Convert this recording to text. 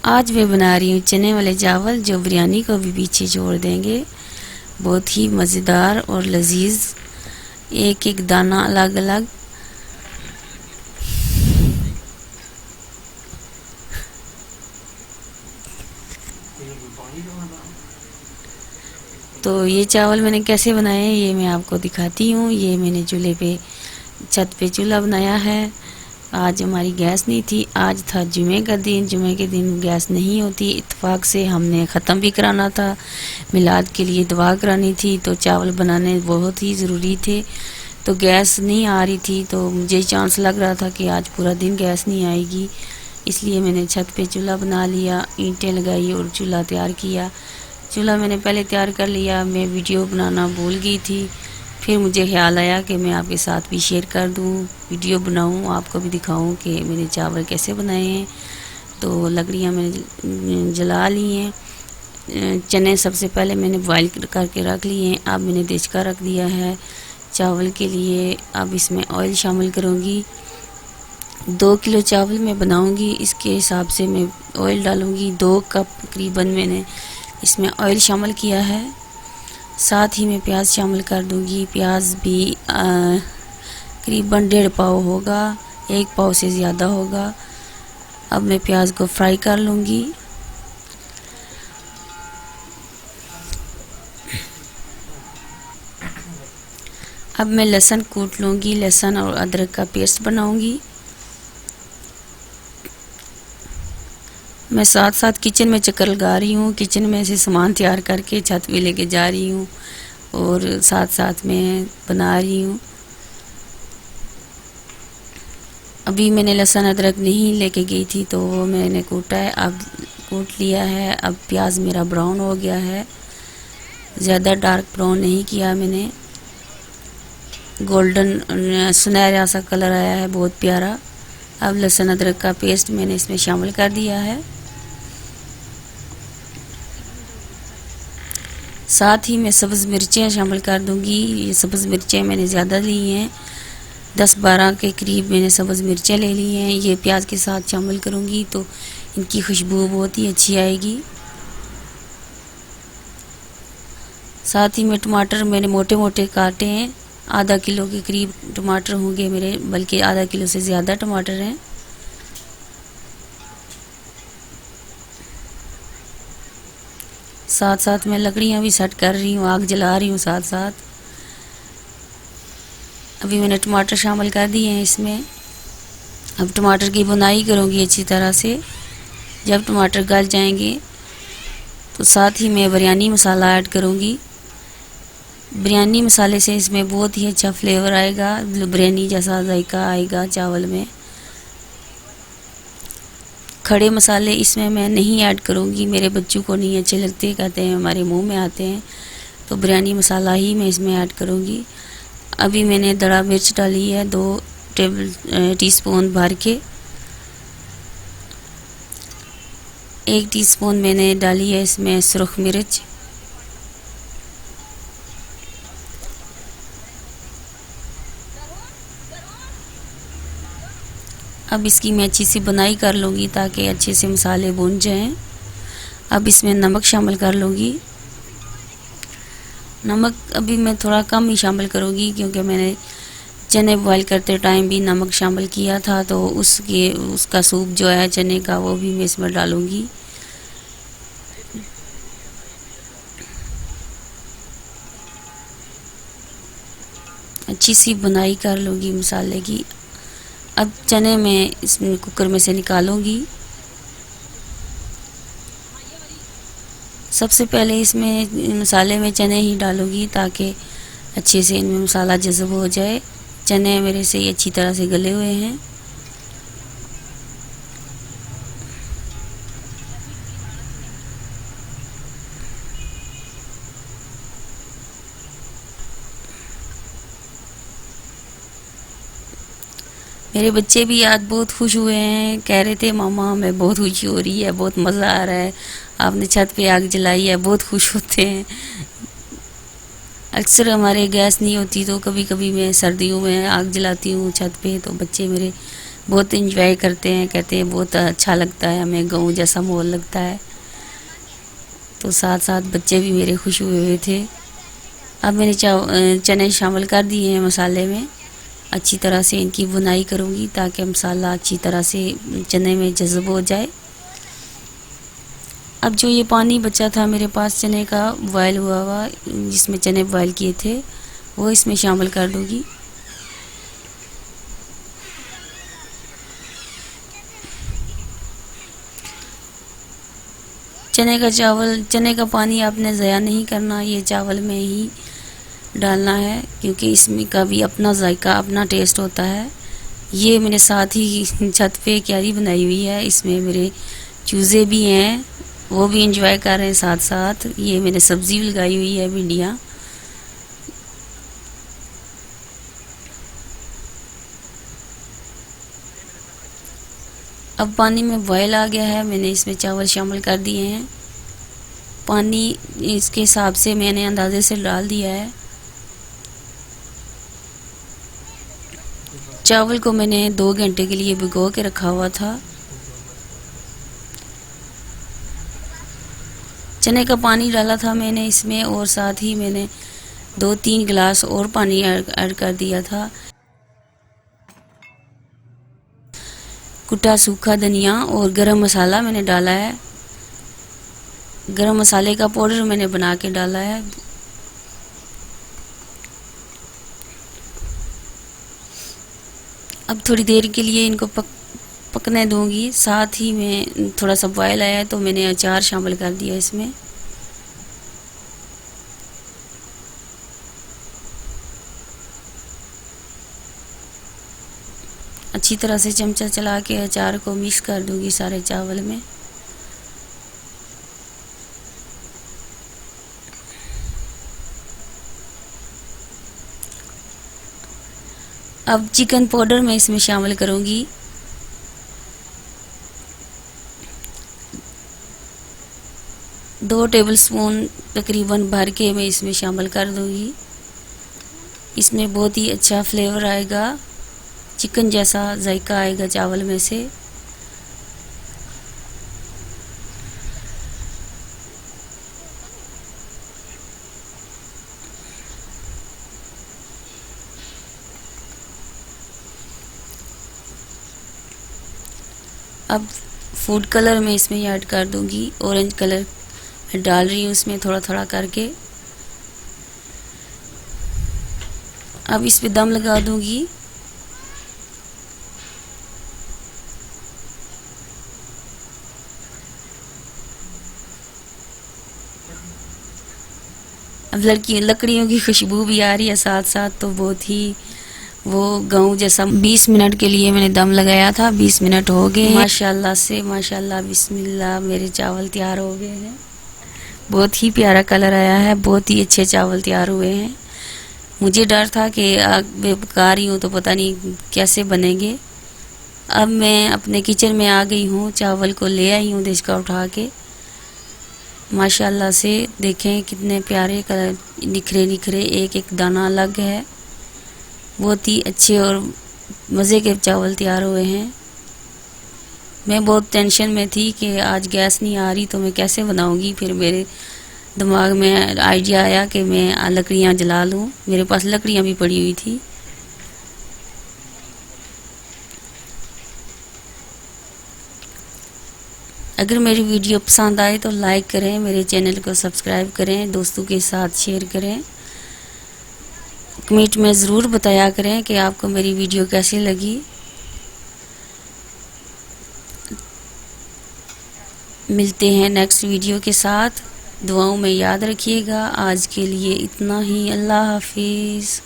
आज मैं बना रही हूँ चने वाले चावल जो बिरयानी को भी पीछे छोड़ देंगे। बहुत ही मज़ेदार और लजीज, एक एक दाना अलग अलग। तो ये चावल मैंने कैसे बनाए हैं ये मैं आपको दिखाती हूँ। ये मैंने चूल्हे पे, छत पे चूल्हा बनाया है। आज हमारी गैस नहीं थी, आज था जुमे का दिन। जुमे के दिन गैस नहीं होती, इत्तेफाक से हमने ख़त्म भी कराना था, मिलाद के लिए दुआ करानी थी, तो चावल बनाने बहुत ही ज़रूरी थे। तो गैस नहीं आ रही थी, तो मुझे चांस लग रहा था कि आज पूरा दिन गैस नहीं आएगी, इसलिए मैंने छत पे चूल्हा बना लिया, ईंटें लगाई और चूल्हा तैयार किया। चूल्हा मैंने पहले तैयार कर लिया, मैं वीडियो बनाना भूल गई थी। फिर मुझे ख्याल आया कि मैं आपके साथ भी शेयर कर दूं, वीडियो बनाऊं, आपको भी दिखाऊं कि मैंने चावल कैसे बनाए हैं। तो लकड़ियां मैंने जला ली हैं। चने सबसे पहले मैंने बॉईल करके रख लिए हैं। अब मैंने देचका रख दिया है चावल के लिए। अब इसमें ऑयल शामिल करूँगी। 2 किलो चावल मैं बनाऊँगी, इसके हिसाब से मैं ऑयल डालूँगी। 2 कप तकरीबन मैंने इसमें ऑयल शामिल किया है। साथ ही मैं प्याज शामिल कर दूंगी। प्याज भी करीबन 1.5 पाव होगा, 1 पाव से ज़्यादा होगा। अब मैं प्याज को फ्राई कर लूँगी। अब मैं लहसुन कूट लूँगी, लहसुन और अदरक का पेस्ट बनाऊँगी। मैं साथ साथ किचन में चक्कर लगा रही हूँ, किचन में से सामान तैयार करके छत पे लेके जा रही हूँ और साथ साथ में बना रही हूँ। अभी मैंने लहसुन अदरक नहीं लेके गई थी, तो वो मैंने कूटा है, अब कूट लिया है। अब प्याज मेरा ब्राउन हो गया है, ज़्यादा डार्क ब्राउन नहीं किया मैंने, गोल्डन सुनहरा सा कलर आया है, बहुत प्यारा। अब लहसुन अदरक का पेस्ट मैंने इसमें शामिल कर दिया है। साथ ही मैं सब्ज़ मिर्चें शामिल कर दूंगी। ये सब्ज़ मिर्चें मैंने ज़्यादा ली हैं, 10-12 के करीब मैंने सब्ज़ मिर्चें ले ली हैं। ये प्याज के साथ शामिल करूंगी तो इनकी खुशबू बहुत ही अच्छी आएगी। साथ ही में टमाटर मैंने मोटे मोटे काटे हैं, आधा किलो के करीब टमाटर होंगे मेरे, बल्कि आधा किलो से ज़्यादा टमाटर हैं। साथ साथ मैं लकड़ियाँ भी सेट कर रही हूँ, आग जला रही हूँ साथ साथ। अभी मैंने टमाटर शामिल कर दिए हैं इसमें। अब टमाटर की भुनाई करूँगी अच्छी तरह से। जब टमाटर गल जाएंगे तो साथ ही मैं बिरयानी मसाला ऐड करूँगी। बिरयानी मसाले से इसमें बहुत ही अच्छा फ्लेवर आएगा, बिरयानी जैसा जायका आएगा चावल में। खड़े मसाले इसमें मैं नहीं ऐड करूँगी, मेरे बच्चों को नहीं अच्छे लगते, कहते हैं हमारे मुंह में आते हैं, तो बिरयानी मसाला ही मैं इसमें ऐड करूँगी। अभी मैंने दड़ा मिर्च डाली है 2 टीस्पून भर के। 1 टीस्पून मैंने डाली है इसमें सुरख मिर्च। अब इसकी मैं अच्छी सी बुनाई कर लूँगी ताकि अच्छे से मसाले भुन जाएं। अब इसमें नमक शामिल कर लूँगी। नमक अभी मैं थोड़ा कम ही शामिल करूँगी क्योंकि मैंने चने बॉईल करते टाइम भी नमक शामिल किया था, तो उसका सूप जो है चने का वो भी मैं इसमें डालूँगी। अच्छी सी बुनाई कर लूँगी मसाले की। अब चने में इसमें कुकर में से निकालूंगी। सबसे पहले इसमें मसाले में चने ही डालूंगी ताकि अच्छे से इनमें मसाला जज़ब हो जाए। चने मेरे से अच्छी तरह से गले हुए हैं। मेरे बच्चे भी आज बहुत खुश हुए हैं, कह रहे थे मामा हमें बहुत खुशी हो रही है, बहुत मज़ा आ रहा है, आपने छत पे आग जलाई है, बहुत खुश होते हैं। अक्सर हमारे गैस नहीं होती तो कभी कभी मैं सर्दियों में आग जलाती हूँ छत पे, तो बच्चे मेरे बहुत एंजॉय करते हैं, कहते हैं बहुत अच्छा लगता है, हमें गाँव जैसा माहौल लगता है। तो साथ साथ बच्चे भी मेरे खुश हुए हुए थे। अब मैंने चने शामिल कर दिए हैं मसाले में। अच्छी तरह से इनकी बुनाई करूँगी ताकि मसाला अच्छी तरह से चने में जज़ब हो जाए। अब जो ये पानी बचा था मेरे पास चने का बॉयल हुआ जिसमें चने बॉयल किए थे, वो इसमें शामिल कर दूँगी। चने का पानी आपने ज़ाया नहीं करना, ये चावल में ही डालना है क्योंकि इसमें का भी अपना जायका, अपना टेस्ट होता है। ये मैंने साथ ही छत पे क्यारी बनाई हुई है, इसमें मेरे चूज़े भी हैं, वो भी इंजॉय कर रहे हैं साथ साथ। ये मैंने सब्ज़ी भी लगाई हुई है, भिंडियाँ। अब पानी में बॉयल आ गया है, मैंने इसमें चावल शामिल कर दिए हैं। पानी इसके हिसाब से मैंने अंदाजे से डाल दिया है। चावल को मैंने 2 घंटे के लिए भिगो के रखा हुआ था। चने का पानी डाला था मैंने इसमें, और साथ ही मैंने 2-3 गिलास और पानी ऐड कर दिया था। कुटा सूखा धनिया और गरम मसाला मैंने डाला है। गरम मसाले का पाउडर मैंने बना के डाला है। अब थोड़ी देर के लिए इनको पकने दूंगी। साथ ही में थोड़ा सा बॉयल आया है तो मैंने अचार शामिल कर दिया इसमें। अच्छी तरह से चमचा चला के अचार को मिक्स कर दूंगी सारे चावल में। अब चिकन पाउडर मैं इसमें शामिल करूंगी। दो टेबलस्पून तकरीबन भर के मैं इसमें शामिल कर दूंगी। इसमें बहुत ही अच्छा फ्लेवर आएगा, चिकन जैसा जायका आएगा चावल में से। अब फूड कलर मैं इसमें ऐड कर दूंगी। ऑरेंज कलर मैं डाल रही हूँ इसमें थोड़ा थोड़ा करके। अब इस पे दम लगा दूंगी। अब लकड़ियों की खुशबू भी आ रही है साथ साथ, तो बहुत ही वो गाँव जैसा। 20 मिनट के लिए मैंने दम लगाया था, 20 मिनट हो गए। माशाल्लाह से माशाल्लाह, बिस्मिल्लाह, मेरे चावल तैयार हो गए हैं। बहुत ही प्यारा कलर आया है, बहुत ही अच्छे चावल तैयार हुए हैं। मुझे डर था कि आग में पका रही हूँ तो पता नहीं कैसे बनेंगे। अब मैं अपने किचन में आ गई हूँ, चावल को ले आई हूँ डिस्का उठा के। माशाल्लाह से देखें कितने प्यारे कलर, निखरे निखरे, एक एक दाना अलग है। बहुत ही अच्छे और मज़े के चावल तैयार हुए हैं। मैं बहुत टेंशन में थी कि आज गैस नहीं आ रही तो मैं कैसे बनाऊंगी। फिर मेरे दिमाग में आइडिया आया कि मैं लकड़ियाँ जला लूँ। मेरे पास लकड़ियाँ भी पड़ी हुई थी। अगर मेरी वीडियो पसंद आए तो लाइक करें, मेरे चैनल को सब्सक्राइब करें, दोस्तों के साथ शेयर करें। कमेंट में ज़रूर बताया करें कि आपको मेरी वीडियो कैसी लगी। मिलते हैं नेक्स्ट वीडियो के साथ। दुआओं में याद रखिएगा। आज के लिए इतना ही। अल्लाह हाफिज़।